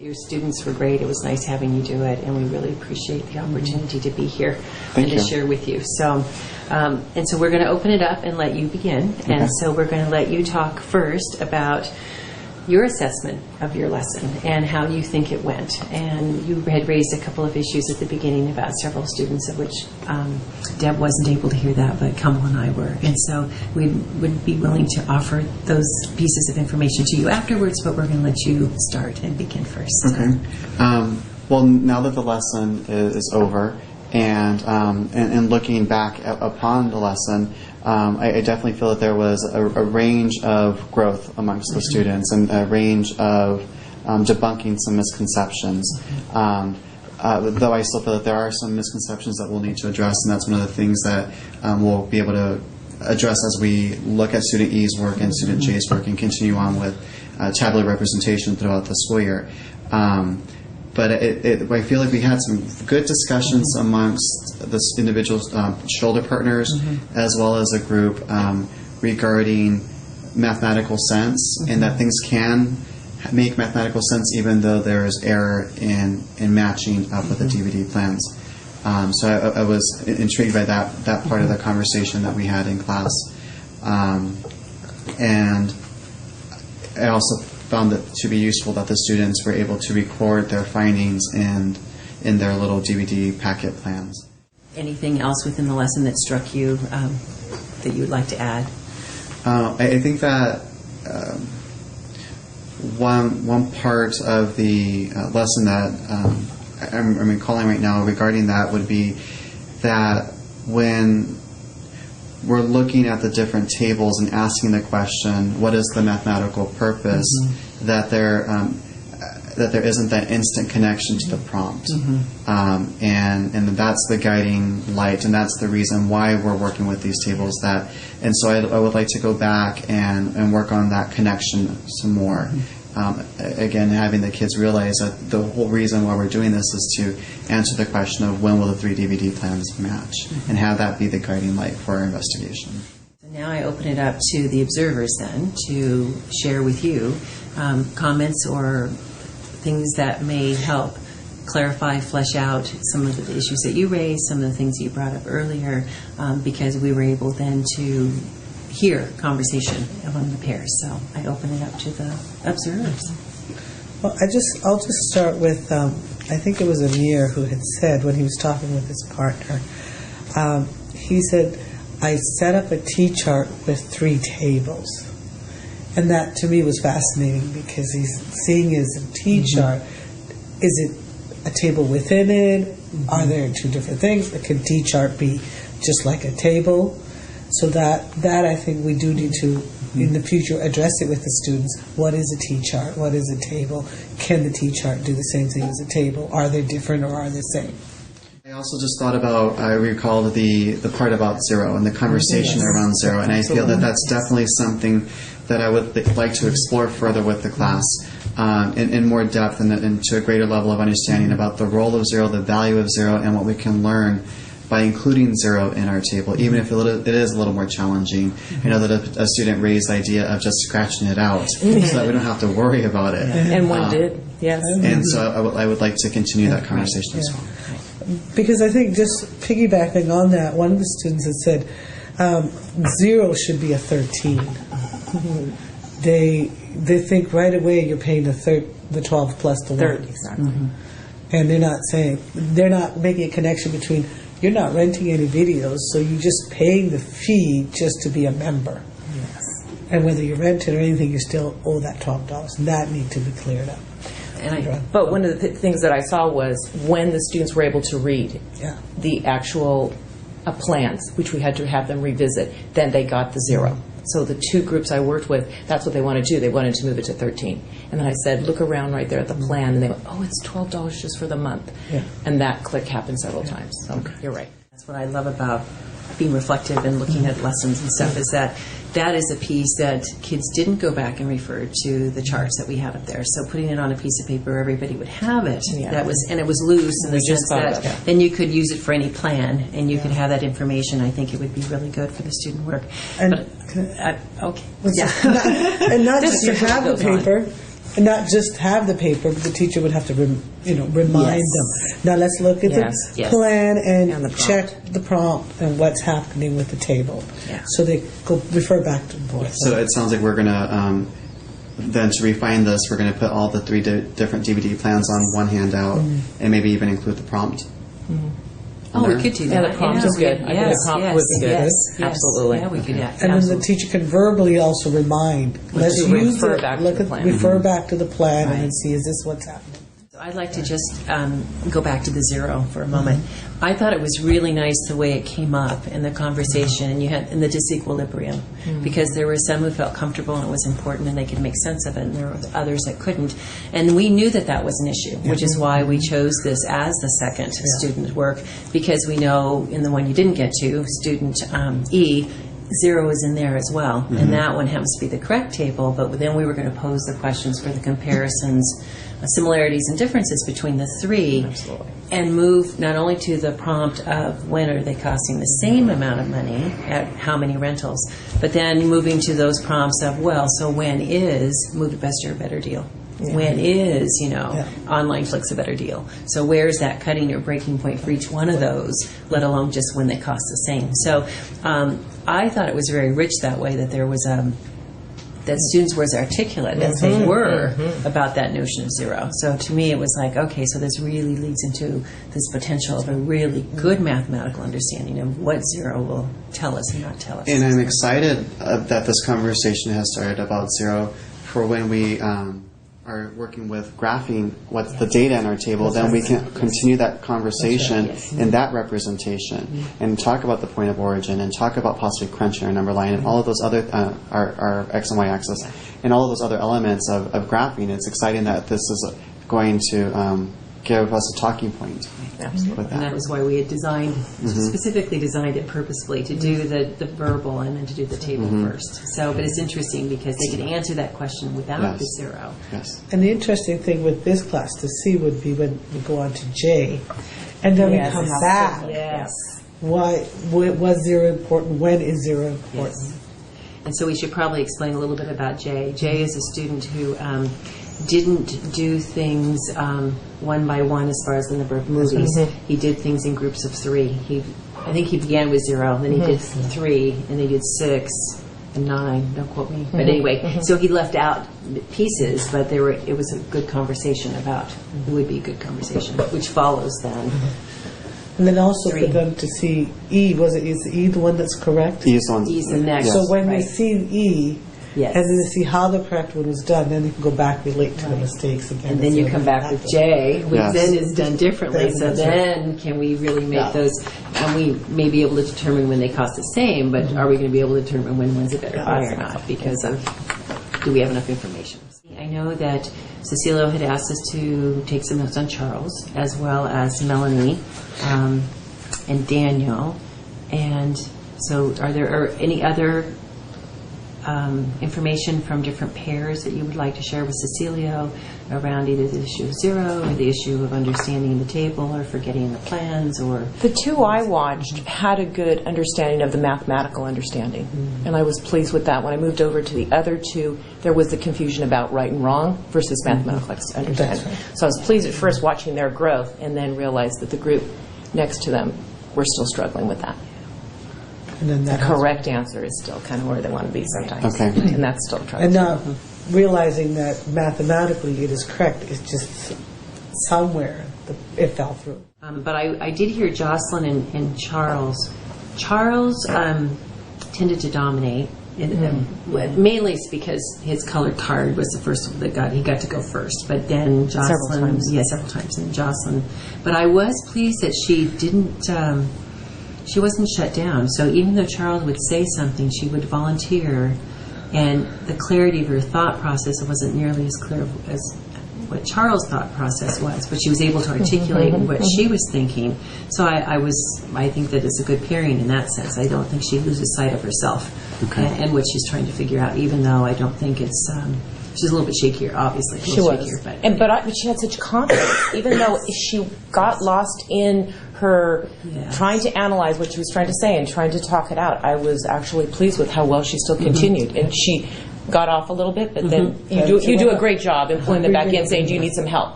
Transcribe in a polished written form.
Your students were great. It was nice having you do it, and we really appreciate the opportunity to be here and to share with you. So, and so we're going to open it up and let you begin. Okay. And so we're going to let you talk first about your assessment of your lesson and how you think it went. And you had raised a couple of issues at the beginning about several students, of which Deb wasn't able to hear that, but Kamal and I were. And so we would be willing to offer those pieces of information to you afterwards, but we're going to let you start and begin first. Okay. Well, now that the lesson is over, and looking back upon the lesson, I definitely feel that there was a range of growth amongst the students and a range of debunking some misconceptions. Though I still feel that there are some misconceptions that we'll need to address, and that's one of the things that we'll be able to address as we look at student E's work and student J's work and continue on with tabular representation throughout the school year. But I feel like we had some good discussions amongst the individual shoulder partners, as well as a group, regarding mathematical sense, and that things can make mathematical sense even though there is error in matching up with the DVD plans. So I was intrigued by that part of the conversation that we had in class. And I also found it to be useful that the students were able to record their findings in their little DVD packet plans. Anything else within the lesson that struck you that you would like to add? I think that one part of the lesson that I'm recalling right now regarding that would be that when we're looking at the different tables and asking the question, what is the mathematical purpose, that there isn't that instant connection to the prompt. And that's the guiding light, and that's the reason why we're working with these tables. And so I would like to go back and work on that connection some more. Again, having the kids realize that the whole reason why we're doing this is to answer the question of when will the 3 DVD plans match, and have that be the guiding light for our investigation. So now I open it up to the observers then to share with you comments or things that may help clarify, flesh out some of the issues that you raised, some of the things that you brought up earlier, because we were able then to hear conversation among the pairs. So I open it up to the observers. Well, I'll just start with, I think it was Amir who had said when he was talking with his partner, he said, I set up a T-chart with 3 tables. And that to me was fascinating, because he's seeing his T-chart. Is it a table within it? Are there 2 different things? Can T-chart be just like a table? So that I think we do need to, in the future, address it with the students. What is a T-chart? What is a table? Can the T-chart do the same thing as a table? Are they different or are they the same? I also just thought about, I recalled the part about zero and the conversation around zero, and I feel that that's definitely something that I would like to explore further with the class in more depth and to a greater level of understanding about the role of zero, the value of zero, and what we can learn by including zero in our table, even if it is a little more challenging. I know that a student raised the idea of just scratching it out so that we don't have to worry about it. And one did, yes. And so I would like to continue that conversation as well. Because I think, just piggybacking on that, one of the students had said 0 should be a 13. They think right away you're paying the 12 plus the 1. Exactly. And they're not making a connection between, you're not renting any videos, so you're just paying the fee just to be a member. Yes. And whether you rent it or anything, you still owe that $12. And that needs to be cleared up. But one of the things that I saw was when the students were able to read the actual plans, which we had to have them revisit, then they got the 0. So the 2 groups I worked with, that's what they wanted to do. They wanted to move it to 13. And then I said, look around right there at the plan. And they went, oh, it's $12 just for the month. Yeah. And that click happened several times. So you're right. That's what I love about being reflective and looking at lessons and stuff, is that is a piece that kids didn't go back and refer to the charts that we had up there. So putting it on a piece of paper, everybody would have it. Yeah. And it was loose in the sense that then you could use it for any plan, and you could have that information. I think it would be really good for the student work. And okay. and not just to have the paper, And not just have the paper, but the teacher would have to, remind them. Now let's look at the plan and the check the prompt and what's happening with the table. Yeah. So they go refer back to the board. So it sounds like we're going to, then to refine this, we're going to put all the 3 different DVD plans on one handout and maybe even include the prompt. Oh, we could do that. Yeah, the prompt is good. I think the prompt would be good. Yes, Absolutely. Yeah, we could. And then the teacher can verbally also remind. Let's use refer it. back to Look the at plan. refer back to the plan Right. and then see, is this what's happening? I'd like to just go back to the 0 for a moment. I thought it was really nice the way it came up in the conversation, and you had in the disequilibrium, because there were some who felt comfortable and it was important and they could make sense of it, and there were others that couldn't. And we knew that that was an issue, which is why we chose this as the second student work, because we know in the one you didn't get to, student E, 0 is in there as well, and that one happens to be the correct table, but then we were going to pose the questions for the comparisons, similarities and differences between the 3, and move not only to the prompt of when are they costing the same amount of money at how many rentals, but then moving to those prompts of, well, so when is Move It Best or a better deal? When is, Online Flick's a better deal? So where's that cutting or breaking point for each one of those, let alone just when they cost the same? So I thought it was very rich that way, that there was that students were as articulate as they were about that notion of 0. So to me it was like, okay, so this really leads into this potential of a really good mathematical understanding of what 0 will tell us and not tell us. And I'm excited that this conversation has started about 0 for when we are working with graphing what's the data in our table, then we can continue that conversation in that representation and talk about the point of origin and talk about possibly crunching our number line and all of those other, our X and Y axis, and all of those other elements of graphing. It's exciting that this is going to give us a talking point. Absolutely. And that was why we had designed, specifically designed it purposefully to do the verbal and then to do the table first. So, but it's interesting because they could answer that question without the 0. Yes. And the interesting thing with this class to see would be when we go on to J, and then we come back. Yes. Why was 0 important? When is 0 important? Yes. And so we should probably explain a little bit about J. J is a student who didn't do things one by one as far as the number of movies. He did things in groups of 3. I think he began with 0, then he did 3, and he did 6 and 9. Don't quote me, but anyway. So he left out pieces, but it was a good conversation about. It would be a good conversation, which follows then. And then also for them to see E. Is E the one that's correct? E is the one. E's the next. So when they see E. Yes. And then to see how the correct one was done, then you can go back, relate to the mistakes again. And then you come back with J, which then is done differently. So That's then can we really make those, and we may be able to determine when they cost the same, but are we going to be able to determine when one's a better buy or not? Because of, do we have enough information? I know that Cecilio had asked us to take some notes on Charles, as well as Melanie and Daniel. And so are there any other information from different pairs that you would like to share with Cecilio around either the issue of 0 or the issue of understanding the table or forgetting the plans? Or the 2 I watched had a good understanding of the mathematical understanding, and I was pleased with that. When I moved over to the other 2, there was the confusion about right and wrong versus mathematical understanding. Right. So I was pleased at first watching their growth and then realized that the group next to them were still struggling with that. And then The correct answer is still kind of where they want to be sometimes. Okay. And that's still trying And to. not realizing that mathematically it is correct, it's just somewhere it fell through. but I did hear Jocelyn and Charles. Charles tended to dominate. Mainly it's because his colored card was the first one that he got to go first. But then Jocelyn, several times, and Jocelyn. But I was pleased that she didn't. She wasn't shut down. So even though Charles would say something, she would volunteer, and the clarity of her thought process wasn't nearly as clear as what Charles' thought process was, but she was able to articulate what she was thinking. So I think that it's a good pairing in that sense. I don't think she loses sight of herself and what she's trying to figure out, even though I don't think it's... she's a little bit shakier, obviously. She was. Shakier, but she had such confidence, even though she got lost in her trying to analyze what she was trying to say and trying to talk it out. I was actually pleased with how well she still continued. And she got off a little bit, but then you do a great job in pulling them back in, saying, do you need some help?